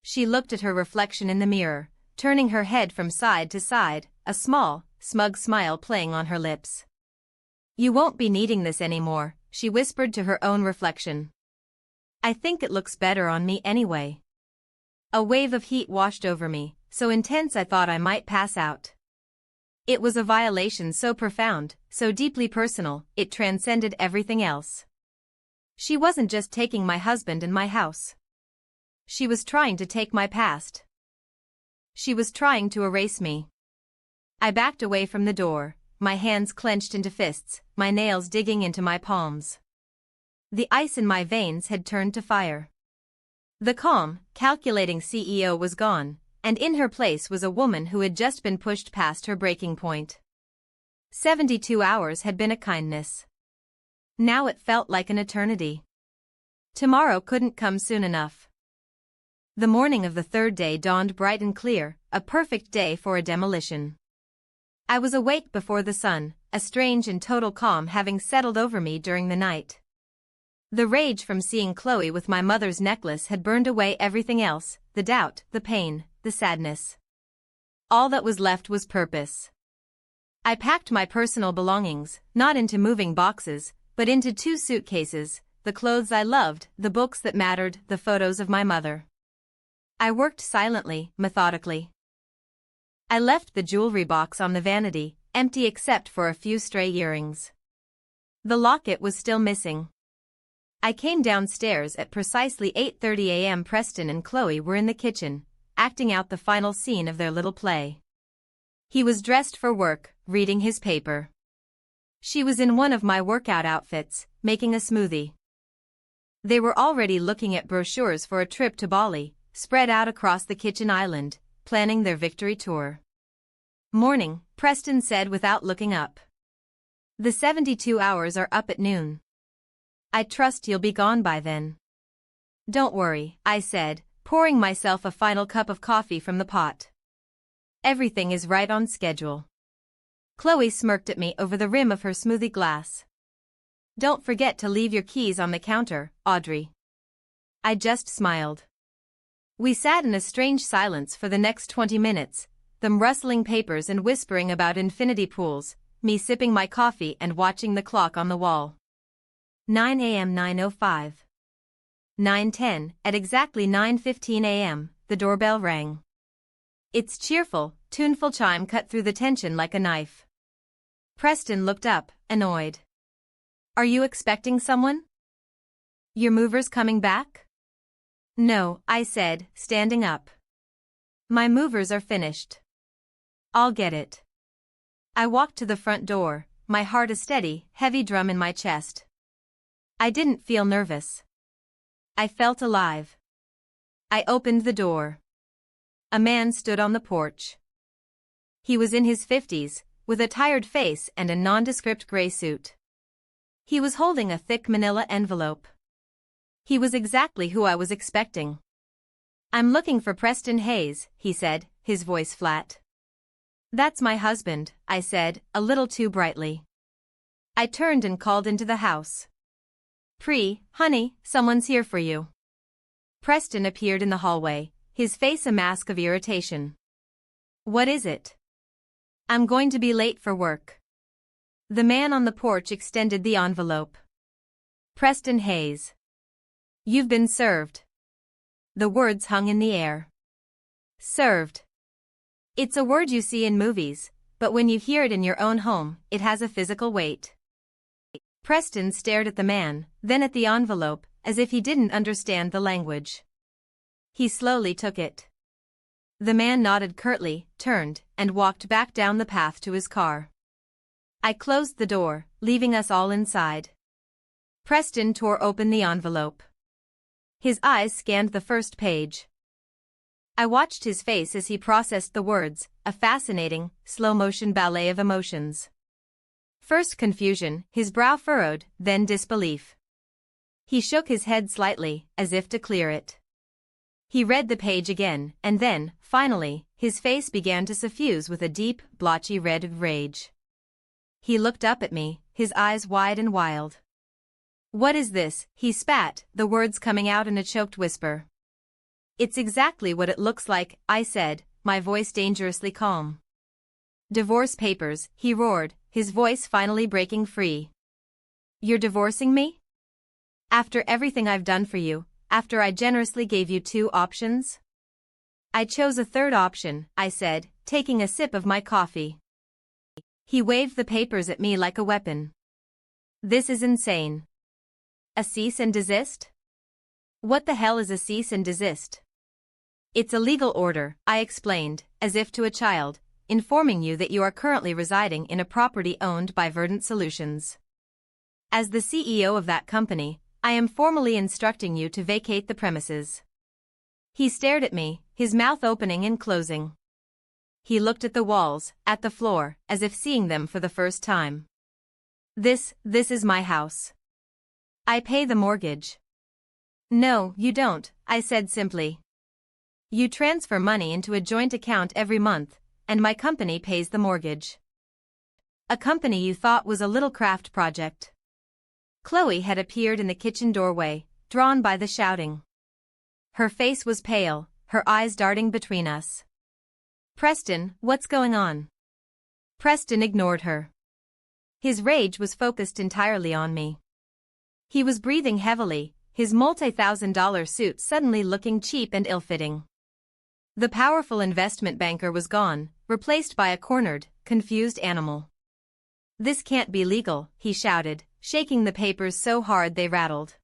She looked at her reflection in the mirror, turning her head from side to side, a small, smug smile playing on her lips. "You won't be needing this anymore," she whispered to her own reflection. "I think it looks better on me anyway." A wave of heat washed over me, so intense I thought I might pass out. It was a violation so profound, so deeply personal, it transcended everything else. She wasn't just taking my husband and my house. She was trying to take my past. She was trying to erase me. I backed away from the door, my hands clenched into fists, my nails digging into my palms. The ice in my veins had turned to fire. The calm, calculating CEO was gone, and in her place was a woman who had just been pushed past her breaking point. 72 hours had been a kindness. Now it felt like an eternity. Tomorrow couldn't come soon enough. The morning of the third day dawned bright and clear, a perfect day for a demolition. I was awake before the sun, a strange and total calm having settled over me during the night. The rage from seeing Chloe with my mother's necklace had burned away everything else, the doubt, the pain, the sadness. All that was left was purpose. I packed my personal belongings, not into moving boxes, but into 2 suitcases, the clothes I loved, the books that mattered, the photos of my mother. I worked silently, methodically. I left the jewelry box on the vanity, empty except for a few stray earrings. The locket was still missing. I came downstairs at precisely 8:30 a.m. Preston and Chloe were in the kitchen, acting out the final scene of their little play. He was dressed for work, reading his paper. She was in one of my workout outfits, making a smoothie. They were already looking at brochures for a trip to Bali, spread out across the kitchen island, planning their victory tour. "Morning," Preston said without looking up. "The 72 hours are up at noon. I trust you'll be gone by then." "Don't worry," I said, pouring myself a final cup of coffee from the pot. "Everything is right on schedule." Chloe smirked at me over the rim of her smoothie glass. "Don't forget to leave your keys on the counter, Audrey." I just smiled. We sat in a strange silence for the next 20 minutes, them rustling papers and whispering about infinity pools, me sipping my coffee and watching the clock on the wall. 9 a.m. 9:05. 9:10, at exactly 9:15 a.m., the doorbell rang. Its cheerful, tuneful chime cut through the tension like a knife. Preston looked up, annoyed. "Are you expecting someone? Your movers coming back?" "No," I said, standing up. "My movers are finished. I'll get it." I walked to the front door, my heart a steady, heavy drum in my chest. I didn't feel nervous. I felt alive. I opened the door. A man stood on the porch. He was in his 50s, with a tired face and a nondescript gray suit. He was holding a thick manila envelope. He was exactly who I was expecting. "I'm looking for Preston Hayes," he said, his voice flat. "That's my husband," I said, a little too brightly. I turned and called into the house. Honey, someone's here for you." Preston appeared in the hallway, his face a mask of irritation. "What is it?" "I'm going to be late for work." The man on the porch extended the envelope. Preston Hayes. You've been served. The words hung in the air. Served. It's a word you see in movies, but when you hear it in your own home, it has a physical weight. Preston stared at the man, then at the envelope, as if he didn't understand the language. He slowly took it. The man nodded curtly, turned, and walked back down the path to his car. I closed the door, leaving us all inside. Preston tore open the envelope. His eyes scanned the first page. I watched his face as he processed the words, a fascinating, slow-motion ballet of emotions. First confusion, his brow furrowed, then disbelief. He shook his head slightly, as if to clear it. He read the page again, and then, finally, his face began to suffuse with a deep, blotchy red of rage. He looked up at me, his eyes wide and wild. "What is this?" he spat, the words coming out in a choked whisper. "It's exactly what it looks like," I said, my voice dangerously calm. "Divorce papers," he roared, his voice finally breaking free. "You're divorcing me? After everything I've done for you, after I generously gave you 2 options?" "I chose a third option," I said, taking a sip of my coffee. He waved the papers at me like a weapon. "This is insane. A cease and desist?" "What the hell is a cease and desist?" "It's a legal order," I explained, as if to a child, informing you that you are currently residing in a property owned by Verdant Solutions. As the CEO of that company, I am formally instructing you to vacate the premises." He stared at me, his mouth opening and closing. He looked at the walls, at the floor, as if seeing them for the first time. This is my house. I pay the mortgage." "No, you don't," I said simply. "You transfer money into a joint account every month, and my company pays the mortgage." "A company you thought was a little craft project." Chloe had appeared in the kitchen doorway, drawn by the shouting. Her face was pale, her eyes darting between us. "Preston, what's going on?" Preston ignored her. His rage was focused entirely on me. He was breathing heavily, his multi-$1,000 suit suddenly looking cheap and ill-fitting. The powerful investment banker was gone, replaced by a cornered, confused animal. "This can't be legal," he shouted, shaking the papers so hard they rattled.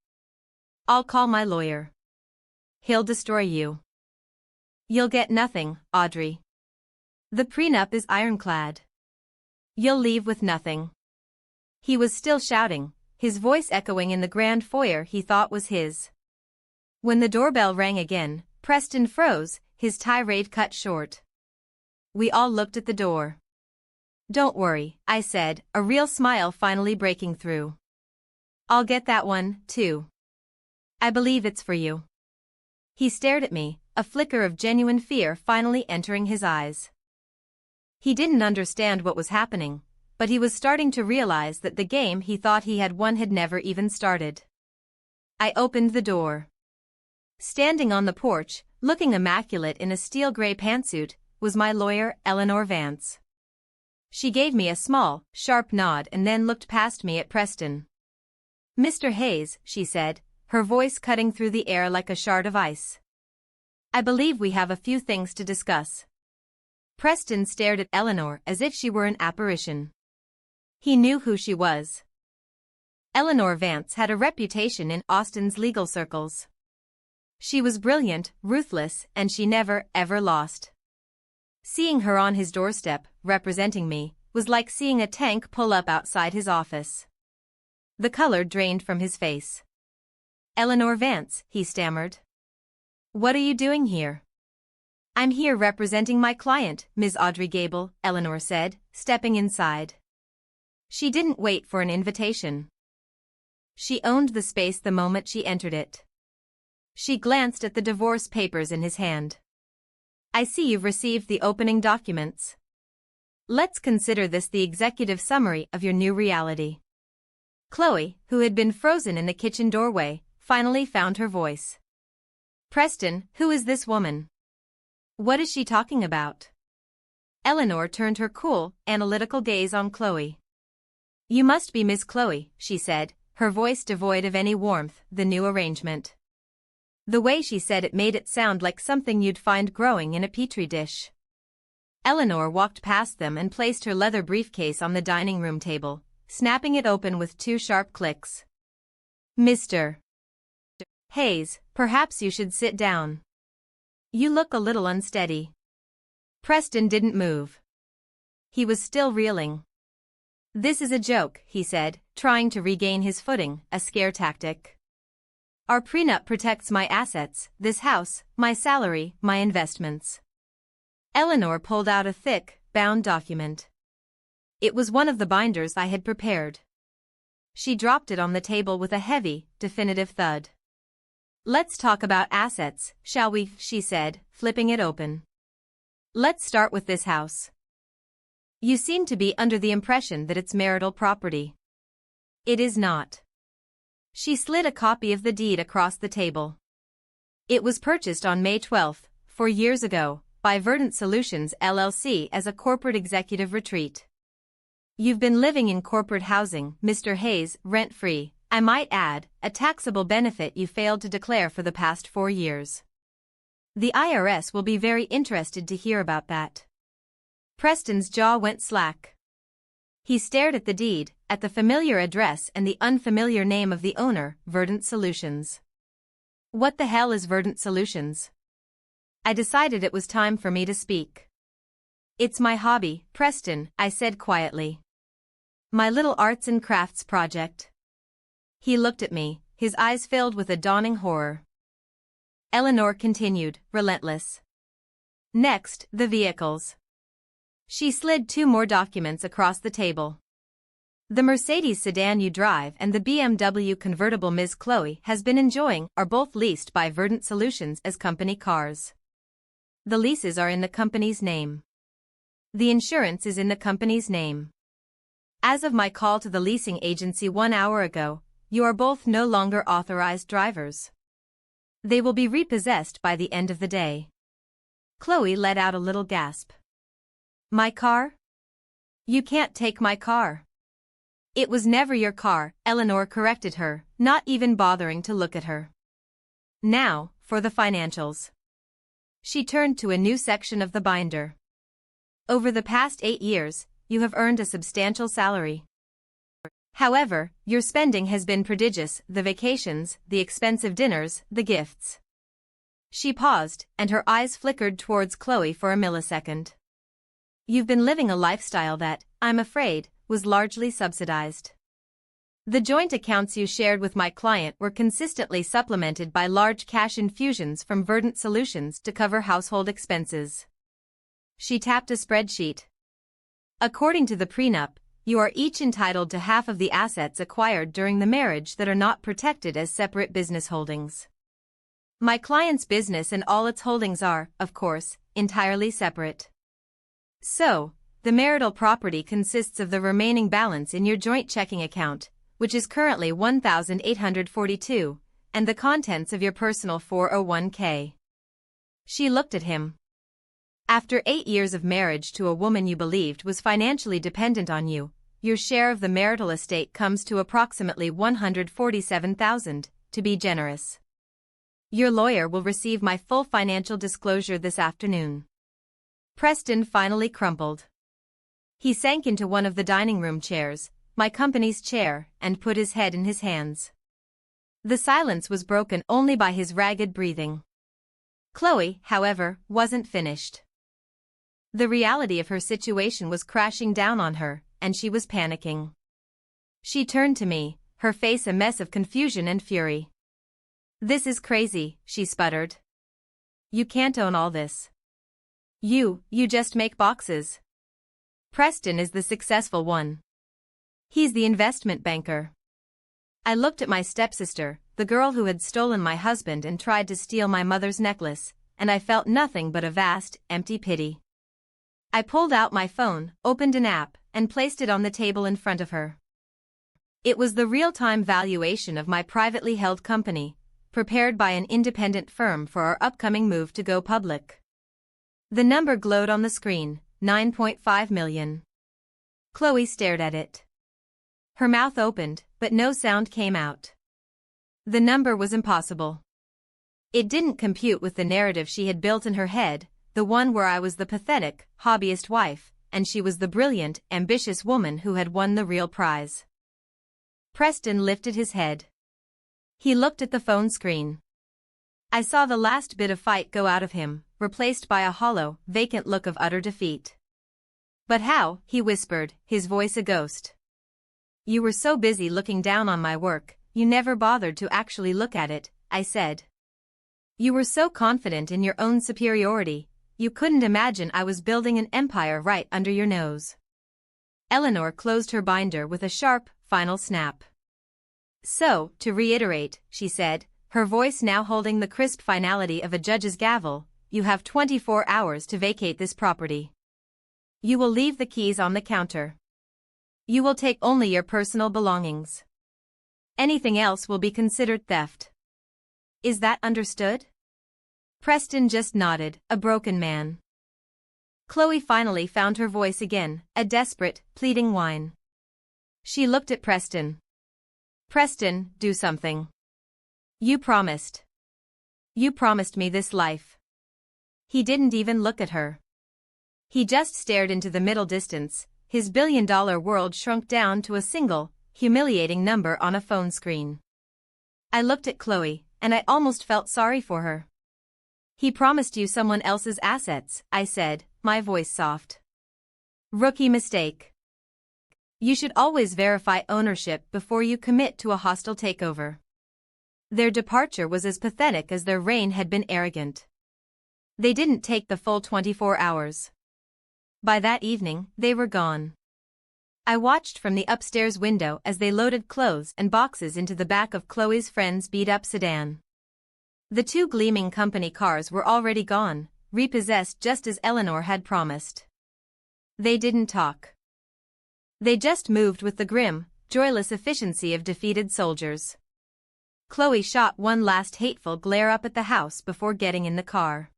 "I'll call my lawyer. He'll destroy you." "You'll get nothing, Audrey. The prenup is ironclad. You'll leave with nothing." He was still shouting, his voice echoing in the grand foyer he thought was his. When the doorbell rang again, Preston froze, his tirade cut short. We all looked at the door. "Don't worry," I said, a real smile finally breaking through. "I'll get that one, too. I believe it's for you." He stared at me, a flicker of genuine fear finally entering his eyes. He didn't understand what was happening, but he was starting to realize that the game he thought he had won had never even started. I opened the door. Standing on the porch, looking immaculate in a steel gray pantsuit, was my lawyer, Eleanor Vance. She gave me a small, sharp nod and then looked past me at Preston. "Mr. Hayes," she said, her voice cutting through the air like a shard of ice. "I believe we have a few things to discuss." Preston stared at Eleanor as if she were an apparition. He knew who she was. Eleanor Vance had a reputation in Austin's legal circles. She was brilliant, ruthless, and she never, ever lost. Seeing her on his doorstep, representing me, was like seeing a tank pull up outside his office. The color drained from his face. "Eleanor Vance," he stammered. "What are you doing here?" "I'm here representing my client, Ms. Audrey Gable," Eleanor said, stepping inside. She didn't wait for an invitation. She owned the space the moment she entered it. She glanced at the divorce papers in his hand. "I see you've received the opening documents. Let's consider this the executive summary of your new reality." Chloe, who had been frozen in the kitchen doorway, finally found her voice. "Preston, who is this woman? What is she talking about?" Eleanor turned her cool, analytical gaze on Chloe. "You must be Miss Chloe," she said, her voice devoid of any warmth, the new arrangement. The way she said it made it sound like something you'd find growing in a petri dish. Eleanor walked past them and placed her leather briefcase on the dining room table, snapping it open with 2 sharp clicks. Mr. Hayes, perhaps you should sit down. You look a little unsteady. Preston didn't move. He was still reeling. This is a joke, he said, trying to regain his footing, a scare tactic. Our prenup protects my assets, this house, my salary, my investments. Eleanor pulled out a thick, bound document. It was one of the binders I had prepared. She dropped it on the table with a heavy, definitive thud. Let's talk about assets, shall we, she said, flipping it open. Let's start with this house. You seem to be under the impression that it's marital property. It is not. She slid a copy of the deed across the table. It was purchased on May 12, 4 years ago, by Verdant Solutions LLC as a corporate executive retreat. You've been living in corporate housing, Mr. Hayes, rent-free, I might add, a taxable benefit you failed to declare for the past 4 years. The IRS will be very interested to hear about that. Preston's jaw went slack. He stared at the deed, at the familiar address and the unfamiliar name of the owner, Verdant Solutions. What the hell is Verdant Solutions? I decided it was time for me to speak. It's my hobby, Preston, I said quietly. My little arts and crafts project. He looked at me, his eyes filled with a dawning horror. Eleanor continued, relentless. Next, the vehicles. She slid 2 more documents across the table. The Mercedes sedan you drive and the BMW convertible Ms. Chloe has been enjoying are both leased by Verdant Solutions as company cars. The leases are in the company's name. The insurance is in the company's name. As of my call to the leasing agency 1 hour ago, you are both no longer authorized drivers. They will be repossessed by the end of the day. Chloe let out a little gasp. My car? You can't take my car. It was never your car, Eleanor corrected her, not even bothering to look at her. Now, for the financials. She turned to a new section of the binder. Over the past 8 years, you have earned a substantial salary. However, your spending has been prodigious, the vacations, the expensive dinners, the gifts. She paused, and her eyes flickered towards Chloe for a millisecond. You've been living a lifestyle that, I'm afraid, was largely subsidized. The joint accounts you shared with my client were consistently supplemented by large cash infusions from Verdant Solutions to cover household expenses. She tapped a spreadsheet. According to the prenup, you are each entitled to half of the assets acquired during the marriage that are not protected as separate business holdings. My client's business and all its holdings are, of course, entirely separate. So, the marital property consists of the remaining balance in your joint checking account, which is currently $1,842, and the contents of your personal 401k. She looked at him. After 8 years of marriage to a woman you believed was financially dependent on you, your share of the marital estate comes to approximately $147,000, to be generous. Your lawyer will receive my full financial disclosure this afternoon. Preston finally crumpled. He sank into one of the dining room chairs, my company's chair, and put his head in his hands. The silence was broken only by his ragged breathing. Chloe, however, wasn't finished. The reality of her situation was crashing down on her, and she was panicking. She turned to me, her face a mess of confusion and fury. This is crazy, she sputtered. You can't own all this. You just make boxes. Preston is the successful one. He's the investment banker. I looked at my stepsister, the girl who had stolen my husband and tried to steal my mother's necklace, and I felt nothing but a vast, empty pity. I pulled out my phone, opened an app, and placed it on the table in front of her. It was the real-time valuation of my privately held company, prepared by an independent firm for our upcoming move to go public. The number glowed on the screen, 9.5 million. Chloe stared at it. Her mouth opened, but no sound came out. The number was impossible. It didn't compute with the narrative she had built in her head, the one where I was the pathetic, hobbyist wife, and she was the brilliant, ambitious woman who had won the real prize. Preston lifted his head. He looked at the phone screen. I saw the last bit of fight go out of him, replaced by a hollow, vacant look of utter defeat. "But how?" he whispered, his voice a ghost. "You were so busy looking down on my work, you never bothered to actually look at it," I said. "You were so confident in your own superiority, you couldn't imagine I was building an empire right under your nose." Eleanor closed her binder with a sharp, final snap. "So, to reiterate," she said, her voice now holding the crisp finality of a judge's gavel, "you have 24 hours to vacate this property. You will leave the keys on the counter. You will take only your personal belongings. Anything else will be considered theft. Is that understood?" Preston just nodded, a broken man. Chloe finally found her voice again, a desperate, pleading whine. She looked at Preston. "Preston, do something. You promised. You promised me this life." He didn't even look at her. He just stared into the middle distance, his billion-dollar world shrunk down to a single, humiliating number on a phone screen. I looked at Chloe, and I almost felt sorry for her. "He promised you someone else's assets," I said, my voice soft. "Rookie mistake. You should always verify ownership before you commit to a hostile takeover." Their departure was as pathetic as their reign had been arrogant. They didn't take the full 24 hours. By that evening, they were gone. I watched from the upstairs window as they loaded clothes and boxes into the back of Chloe's friend's beat-up sedan. The two gleaming company cars were already gone, repossessed just as Eleanor had promised. They didn't talk. They just moved with the grim, joyless efficiency of defeated soldiers. Chloe shot one last hateful glare up at the house before getting in the car.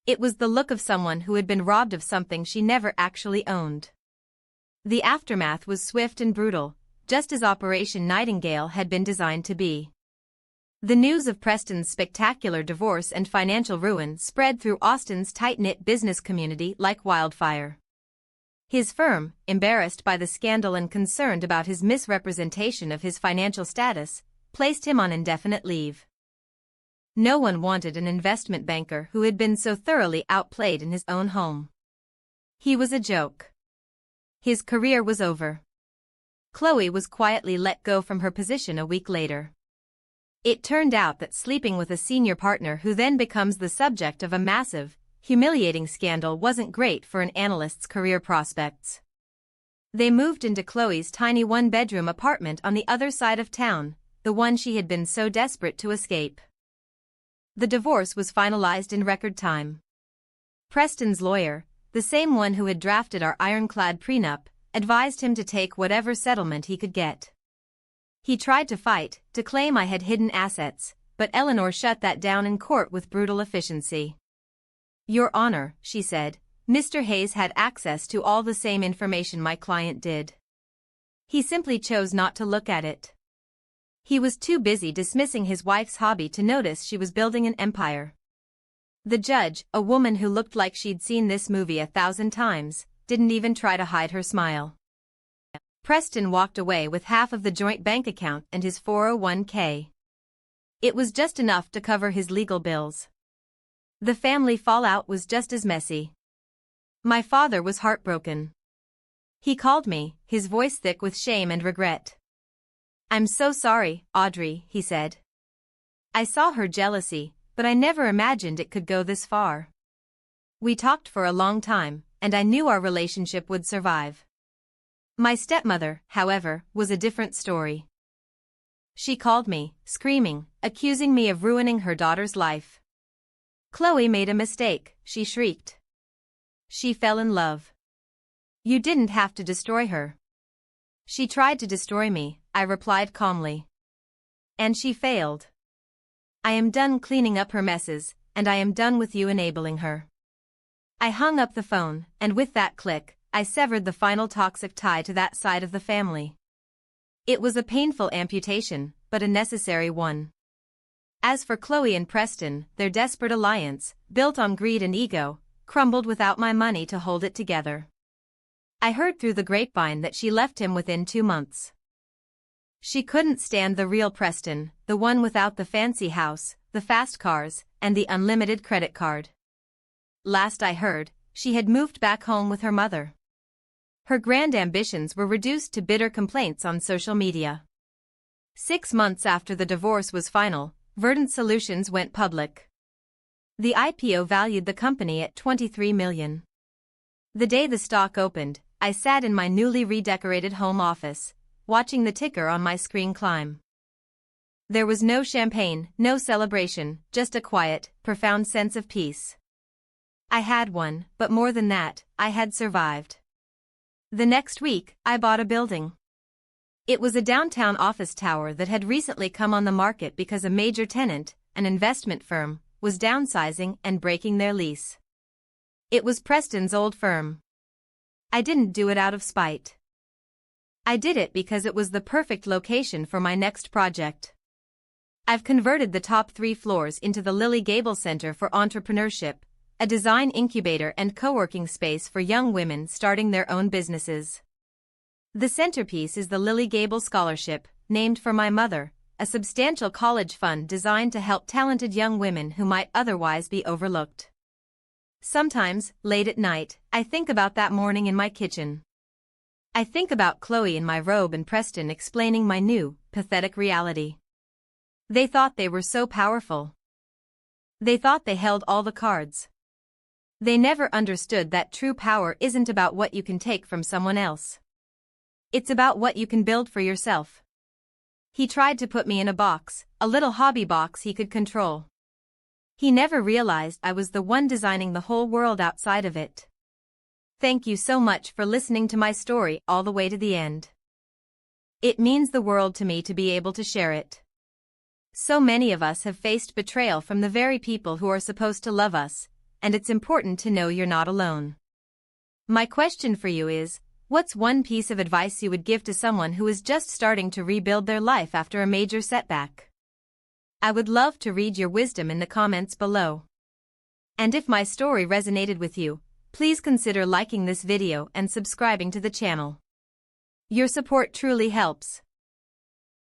It was the look of someone who had been robbed of something she never actually owned. The aftermath was swift and brutal, just as Operation Nightingale had been designed to be. The news of Preston's spectacular divorce and financial ruin spread through Austin's tight-knit business community like wildfire. His firm, embarrassed by the scandal and concerned about his misrepresentation of his financial status, placed him on indefinite leave. No one wanted an investment banker who had been so thoroughly outplayed in his own home. He was a joke. His career was over. Chloe was quietly let go from her position a week later. It turned out that sleeping with a senior partner who then becomes the subject of a massive, humiliating scandal wasn't great for an analyst's career prospects. They moved into Chloe's tiny one-bedroom apartment on the other side of town, the one she had been so desperate to escape. The divorce was finalized in record time. Preston's lawyer, the same one who had drafted our ironclad prenup, advised him to take whatever settlement he could get. He tried to fight, to claim I had hidden assets, but Eleanor shut that down in court with brutal efficiency. "Your Honor," she said, "Mr. Hayes had access to all the same information my client did. He simply chose not to look at it. He was too busy dismissing his wife's hobby to notice she was building an empire." The judge, a woman who looked like she'd seen this movie 1,000 times, didn't even try to hide her smile. Preston walked away with half of the joint bank account and his 401k. It was just enough to cover his legal bills. The family fallout was just as messy. My father was heartbroken. He called me, his voice thick with shame and regret. "I'm so sorry, Audrey," he said. "I saw her jealousy, but I never imagined it could go this far. We talked for a long time, and I knew our relationship would survive." My stepmother, however, was a different story. She called me, screaming, accusing me of ruining her daughter's life. "Chloe made a mistake," she shrieked. "She fell in love. You didn't have to destroy her." "She tried to destroy me," I replied calmly. "And she failed. I am done cleaning up her messes, and I am done with you enabling her." I hung up the phone, and with that click, I severed the final toxic tie to that side of the family. It was a painful amputation, but a necessary one. As for Chloe and Preston, their desperate alliance, built on greed and ego, crumbled without my money to hold it together. I heard through the grapevine that she left him within 2 months. She couldn't stand the real Preston, the one without the fancy house, the fast cars, and the unlimited credit card. Last I heard, she had moved back home with her mother. Her grand ambitions were reduced to bitter complaints on social media. 6 months after the divorce was final, Verdant Solutions went public. The IPO valued the company at $23 million. The day the stock opened, I sat in my newly redecorated home office, watching the ticker on my screen climb. There was no champagne, no celebration, just a quiet, profound sense of peace. I had won, but more than that, I had survived. The next week, I bought a building. It was a downtown office tower that had recently come on the market because a major tenant, an investment firm, was downsizing and breaking their lease. It was Preston's old firm. I didn't do it out of spite. I did it because it was the perfect location for my next project. I've converted the top 3 floors into the Lily Gable Center for Entrepreneurship, a design incubator and co-working space for young women starting their own businesses. The centerpiece is the Lily Gable Scholarship, named for my mother, a substantial college fund designed to help talented young women who might otherwise be overlooked. Sometimes, late at night, I think about that morning in my kitchen. I think about Chloe in my robe and Preston explaining my new, pathetic reality. They thought they were so powerful. They thought they held all the cards. They never understood that true power isn't about what you can take from someone else. It's about what you can build for yourself. He tried to put me in a box, a little hobby box he could control. He never realized I was the one designing the whole world outside of it. Thank you so much for listening to my story all the way to the end. It means the world to me to be able to share it. So many of us have faced betrayal from the very people who are supposed to love us, and it's important to know you're not alone. My question for you is, what's one piece of advice you would give to someone who is just starting to rebuild their life after a major setback? I would love to read your wisdom in the comments below. And if my story resonated with you, please consider liking this video and subscribing to the channel. Your support truly helps.